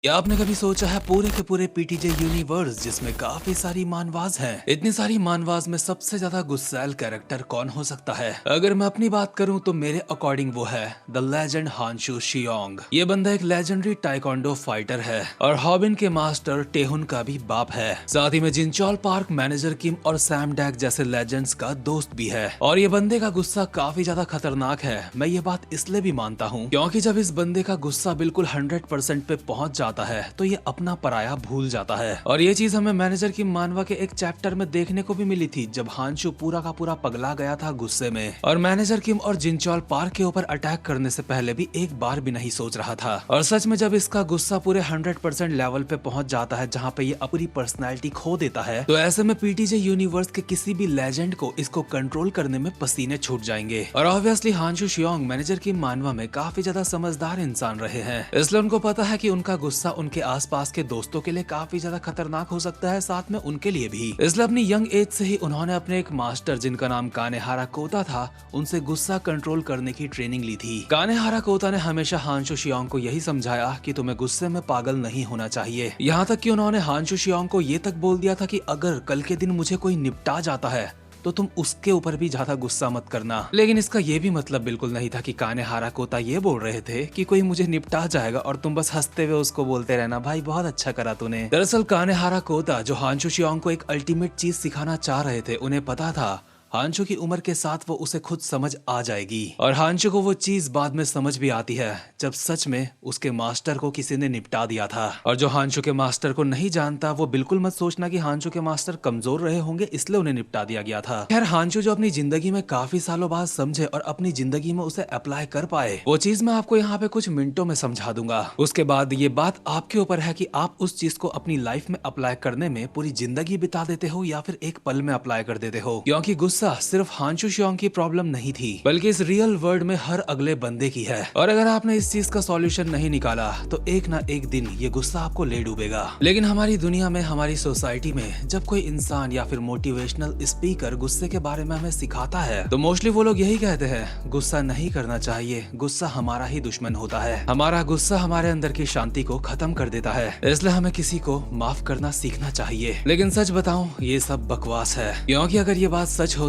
क्या आपने कभी सोचा है पूरे के पूरे पीटीजे यूनिवर्स जिसमें काफी सारी मानवाज हैं, इतनी सारी मानवाज में सबसे ज्यादा गुस्सैल कैरेक्टर कौन हो सकता है? अगर मैं अपनी बात करूं तो मेरे अकॉर्डिंग वो है द लेजेंड हांशु शियोंग। ये बंदा एक लेजेंडरी टाइकोंडो फाइटर है और हॉबिन के मास्टर टेहुन का भी बाप है। साथ ही में जिनचोल पार्क मैनेजर किम और सैम डैक जैसे लेजेंड्स का दोस्त भी है। और ये बंदे का गुस्सा काफी ज्यादा खतरनाक है। मैं ये बात इसलिए भी मानता हूँ क्योंकि जब इस बंदे का गुस्सा बिल्कुल 100% पे पहुंच जाता है तो ये अपना पराया भूल जाता है। और ये चीज हमें मैनेजर की मानवा के एक चैप्टर में देखने को भी मिली थी जब हांशु पूरा का पूरा पगला गया था गुस्से में और मैनेजर किम और जिनचोल पार्क के ऊपर अटैक करने से पहले भी एक बार भी नहीं सोच रहा था। और सच में जब इसका गुस्सा पूरे 100% लेवल पे पहुंच जाता है जहाँ पे ये अपनी पर्सनैलिटी खो देता है तो ऐसे में पीटीजे यूनिवर्स के किसी भी लेजेंड को इसको कंट्रोल करने में पसीने छूट जाएंगे। और ऑब्वियसली हांशु शियोंग मैनेजर की मानवा में काफी ज्यादा समझदार इंसान रहे हैं, इसलिए उनको पता है कि उनका गुस्सा उनके आसपास के दोस्तों के लिए काफी ज्यादा खतरनाक हो सकता है, साथ में उनके लिए भी। इसलिए अपनी यंग एज से ही उन्होंने अपने एक मास्टर जिनका नाम कानेहारा कोता था उनसे गुस्सा कंट्रोल करने की ट्रेनिंग ली थी। कानेहारा कोता ने हमेशा हांशु शियोंग को यही समझाया कि तुम्हें गुस्से में पागल नहीं होना चाहिए। यहाँ तक कि उन्होंने हांशु शियोंग को ये तक बोल दिया था कि अगर कल के दिन मुझे कोई निपटा जाता है तो तुम उसके ऊपर भी ज्यादा गुस्सा मत करना। लेकिन इसका ये भी मतलब बिल्कुल नहीं था कि कानेहारा कोता ये बोल रहे थे कि कोई मुझे निपटा जाएगा और तुम बस हंसते हुए उसको बोलते रहना भाई बहुत अच्छा करा तूने। दरअसल कानेहारा कोता जो हांशु शियोंग को एक अल्टीमेट चीज सिखाना चाह रहे थे, उन्हें पता था हांशु की उम्र के साथ वो उसे खुद समझ आ जाएगी। और हांशु को वो चीज बाद में समझ भी आती है जब सच में उसके मास्टर को किसी ने निपटा दिया था। और जो हांशु के मास्टर को नहीं जानता वो बिल्कुल मत सोचना कि हांशु के मास्टर कमजोर रहे होंगे इसलिए उन्हें निपटा दिया गया था। खैर हांशु जो अपनी जिंदगी में काफी सालों बाद समझे और अपनी जिंदगी में उसे अप्लाई कर पाए वो चीज मैं आपको यहाँ पे कुछ मिनटों में समझा दूंगा। उसके बाद ये बात आपके ऊपर है कि आप उस चीज को अपनी लाइफ में अप्लाई करने में पूरी जिंदगी बिता देते हो या फिर एक पल में अप्लाई कर देते हो। क्योंकि गुस्सा सिर्फ हांशु शियोंग की प्रॉब्लम नहीं थी बल्कि इस रियल वर्ल्ड में हर अगले बंदे की है। और अगर आपने इस चीज का सॉल्यूशन नहीं निकाला तो एक ना एक दिन ये गुस्सा आपको ले डूबेगा। लेकिन हमारी दुनिया में, हमारी सोसाइटी में जब कोई इंसान या फिर मोटिवेशनल स्पीकर गुस्से के बारे में हमें सिखाता है तो मोस्टली वो लोग यही कहते हैं गुस्सा नहीं करना चाहिए, गुस्सा हमारा ही दुश्मन होता है, हमारा गुस्सा हमारे अंदर की शांति को खत्म कर देता है, इसलिए हमें किसी को माफ करना सीखना चाहिए। लेकिन सच बताऊं ये सब बकवास है, क्योंकि अगर ये बात सच होती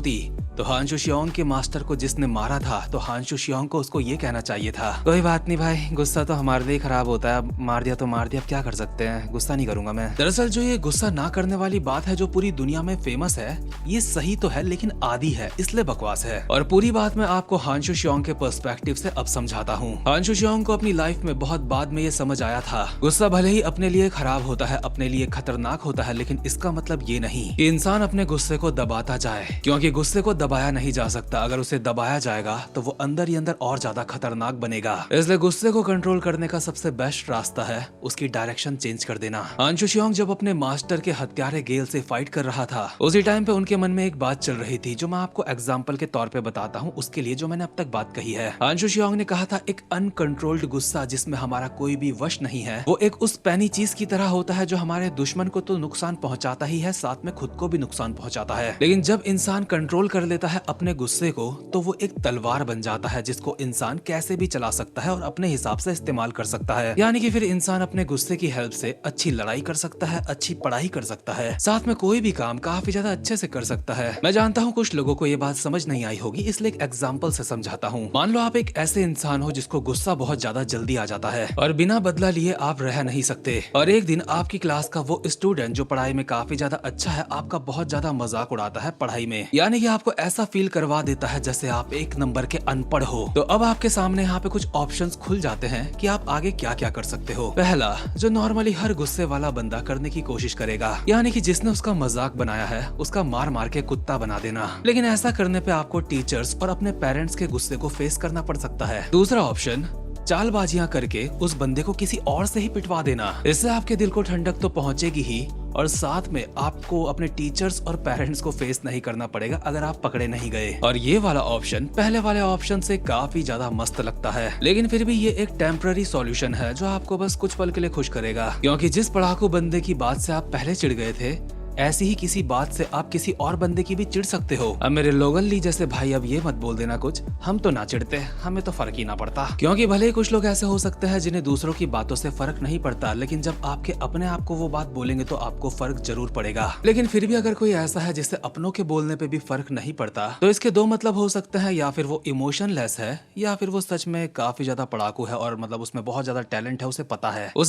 तो हांशु शियोंग के मास्टर को जिसने मारा था तो हांशु शियोंग को उसको ये कहना चाहिए था कोई बात नहीं भाई, गुस्सा तो हमारे लिए खराब होता है, मार दिया तो मार दिया, अब क्या कर सकते हैं, गुस्सा नहीं करूंगा मैं। दरअसल जो ये गुस्सा ना करने वाली बात है जो पूरी दुनिया में फेमस है ये सही तो है लेकिन आदी है, इसलिए बकवास है। और पूरी बात मैं आपको हांशु शियोंग के पर्सपेक्टिव से अब समझाता हूँ। हांशु शियोंग को अपनी लाइफ में बहुत बाद में ये समझ आया था गुस्सा भले ही अपने लिए खराब होता है, अपने लिए खतरनाक होता है, लेकिन इसका मतलब ये नहीं कि इंसान अपने गुस्से को दबाता जाए, क्योंकि गुस्से को दबाया नहीं जा सकता। अगर उसे दबाया जाएगा तो वो अंदर ही अंदर और ज्यादा खतरनाक बनेगा। इसलिए गुस्से को कंट्रोल करने का सबसे बेस्ट रास्ता है उसकी डायरेक्शन चेंज कर देना। हांशु शियोंग जब अपने मास्टर के हत्यारे गेल से फाइट कर रहा था उसी टाइम पे उनके मन में एक बात चल रही थी जो मैं आपको एग्जाम्पल के तौर पे बताता हूँ उसके लिए जो मैंने अब तक बात कही है। हांशु शियोंग ने कहा था एक अनकंट्रोल्ड गुस्सा जिसमें हमारा कोई भी वश नहीं है वो एक उस पैनी चीज की तरह होता है जो हमारे दुश्मन को तो नुकसान पहुंचाता ही है, साथ में खुद को भी नुकसान पहुंचाता है। लेकिन जब इंसान कंट्रोल कर लेता है अपने गुस्से को तो वो एक तलवार बन जाता है जिसको इंसान कैसे भी चला सकता है और अपने हिसाब से इस्तेमाल कर सकता है। यानी कि फिर इंसान अपने गुस्से की हेल्प से अच्छी लड़ाई कर सकता है, अच्छी पढ़ाई कर सकता है, साथ में कोई भी काम काफी ज्यादा अच्छे से कर सकता है। मैं जानता हूँ कुछ लोगों को ये बात समझ नहीं आई होगी, इसलिए एक एग्जाम्पल से समझाता हूँ। मान लो आप एक ऐसे इंसान हो जिसको गुस्सा बहुत ज्यादा जल्दी आ जाता है और बिना बदला लिए आप रह नहीं सकते। और एक दिन आपकी क्लास का वो स्टूडेंट जो पढ़ाई में काफी ज्यादा अच्छा है आपका बहुत ज्यादा मजाक उड़ाता है पढ़ाई में, यानी कि आपको ऐसा फील करवा देता है जैसे आप एक नंबर के अनपढ़ हो। तो अब आपके सामने यहाँ पे कुछ ऑप्शंस खुल जाते हैं कि आप आगे क्या क्या कर सकते हो। पहला, जो नॉर्मली हर गुस्से वाला बंदा करने की कोशिश करेगा, यानी कि जिसने उसका मजाक बनाया है उसका मार मार के कुत्ता बना देना। लेकिन ऐसा करने पे आपको टीचर्स और अपने पेरेंट्स के गुस्से को फेस करना पड़ सकता है। दूसरा ऑप्शन, चालबाजियां करके उस बंदे को किसी और से ही पिटवा देना। इससे आपके दिल को ठंडक तो पहुंचेगी ही और साथ में आपको अपने टीचर्स और पेरेंट्स को फेस नहीं करना पड़ेगा अगर आप पकड़े नहीं गए। और ये वाला ऑप्शन पहले वाले ऑप्शन से काफी ज्यादा मस्त लगता है, लेकिन फिर भी ये एक टेम्पररी सॉल्यूशन है जो आपको बस कुछ पल के लिए खुश करेगा। क्योंकि जिस पढ़ाकू बंदे की बात से आप पहले चिढ़ गए थे ऐसी ही किसी बात से आप किसी और बंदे की भी चिढ़ सकते हो। अब मेरे लोगन ली जैसे भाई अब ये मत बोल देना कुछ, हम तो ना चिढ़ते, हमें तो फर्क ही ना पड़ता। क्योंकि भले ही कुछ लोग ऐसे हो सकते हैं जिन्हें दूसरों की बातों से फर्क नहीं पड़ता, लेकिन जब आपके अपने आप को वो बात बोलेंगे तो आपको फर्क जरूर पड़ेगा। लेकिन फिर भी अगर कोई ऐसा है जिससे अपनों के बोलने पे भी फर्क नहीं पड़ता, तो इसके दो मतलब हो सकते हैं, या फिर वो इमोशनलेस है या फिर वो सच में काफी ज्यादा पढ़ाकू है और मतलब उसमें बहुत ज्यादा टैलेंट है, उसे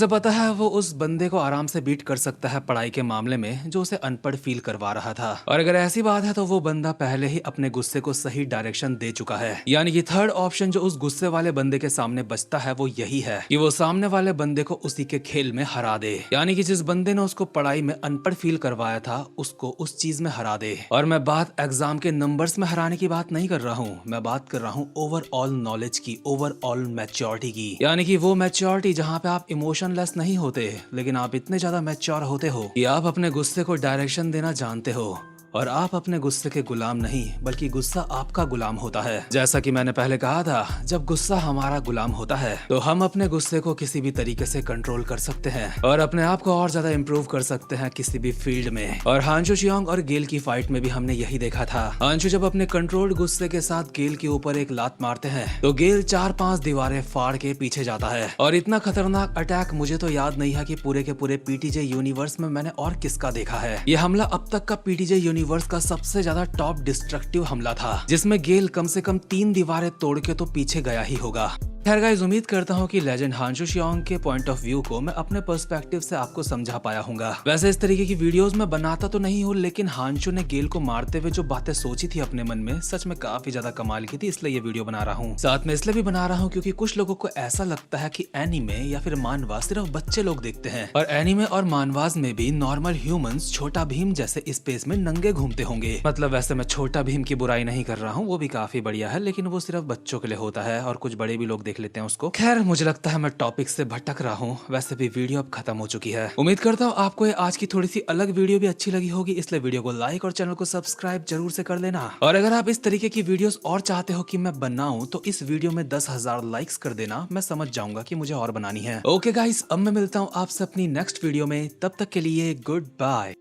पता है वो उस बंदे को आराम से बीट कर सकता है पढ़ाई के मामले में जो उसे अनपढ़ फील करवा रहा था। और अगर ऐसी बात है तो वो बंदा पहले ही अपने गुस्से को सही डायरेक्शन दे चुका है। यानी कि थर्ड ऑप्शन जो उस गुस्से वाले बंदे के सामने बचता है वो यही है कि वो सामने वाले बंदे को उसी के खेल में हरा दे। यानी कि जिस बंदे ने उसको पढ़ाई में अनपढ़ फील करवाया था उसको उस चीज में हरा दे। और मैं बात एग्जाम के नंबर्स में हराने की बात नहीं कर रहा हूँ, मैं बात कर रहा हूँ ओवरऑल नॉलेज की, ओवरऑल मैच्योरिटी की। यानी कि वो मैच्योरिटी जहाँ पे आप इमोशनलेस नहीं होते, लेकिन आप इतने ज्यादा मैच्योर होते हो कि आप अपने गुस्से को डायरेक्शन देना जानते हो और आप अपने गुस्से के गुलाम नहीं बल्कि गुस्सा आपका गुलाम होता है। जैसा कि मैंने पहले कहा था, जब गुस्सा हमारा गुलाम होता है तो हम अपने गुस्से को किसी भी तरीके से कंट्रोल कर सकते हैं और अपने आप को और ज्यादा इम्प्रूव कर सकते हैं किसी भी फील्ड में। और हांशु चियोंग और गेल की फाइट में भी हमने यही देखा था। हांशु जब अपने कंट्रोल्ड गुस्से के साथ गेल के ऊपर एक लात मारते हैं तो गेल 4-5 दीवारें फाड़ के पीछे जाता है। और इतना खतरनाक अटैक मुझे तो याद नहीं है कि पूरे के पूरे पीटीजे यूनिवर्स में मैंने और किसका देखा है। यह हमला अब तक का पीटीजे यूनिवर्स का सबसे ज्यादा टॉप डिस्ट्रक्टिव हमला था, जिसमें गेल कम से कम 3 दीवारें तोड़ के तो पीछे गया ही होगा। खैर गाइस, उम्मीद करता हूँ कि लेजेंड हांशु चियोंग के पॉइंट ऑफ व्यू को मैं अपने पर्सपेक्टिव से आपको समझा पाया हूँगा। वैसे इस तरीके की वीडियोस मैं बनाता तो नहीं हूँ, लेकिन हांशु ने गेल को मारते हुए जो बातें सोची थी अपने मन में, सच में काफी ज्यादा कमाल की थी, इसलिए ये वीडियो बना रहा हूँ। साथ में इसलिए भी बना रहा हूँ क्योंकि कुछ लोगों को ऐसा लगता है कि एनीमे या फिर मानवास सिर्फ बच्चे लोग देखते हैं, और एनीमे और मानवास में भी नॉर्मल ह्यूमंस छोटा भीम जैसे स्पेस में नंगे घूमते होंगे। मतलब वैसे मैं छोटा भीम की बुराई नहीं कर रहा हूँ, वो भी काफी बढ़िया है, लेकिन वो सिर्फ बच्चों के लिए होता है और कुछ बड़े भी लोग देख लेते हैं उसको। खैर मुझे लगता है मैं टॉपिक से भटक रहा हूँ। वैसे भी वीडियो अब खत्म हो चुकी है। उम्मीद करता हूँ आपको ये आज की थोड़ी सी अलग वीडियो भी अच्छी लगी होगी, इसलिए वीडियो को लाइक और चैनल को सब्सक्राइब जरूर से कर लेना। और अगर आप इस तरीके की वीडियोस और चाहते हो कि मैं बनाऊं तो इस वीडियो में 10,000 लाइक्स कर देना, मैं समझ जाऊंगा कि मुझे और बनानी है। ओके गाइस, अब मैं मिलता हूँ आपसे अपनी नेक्स्ट वीडियो में, तब तक के लिए गुड बाय।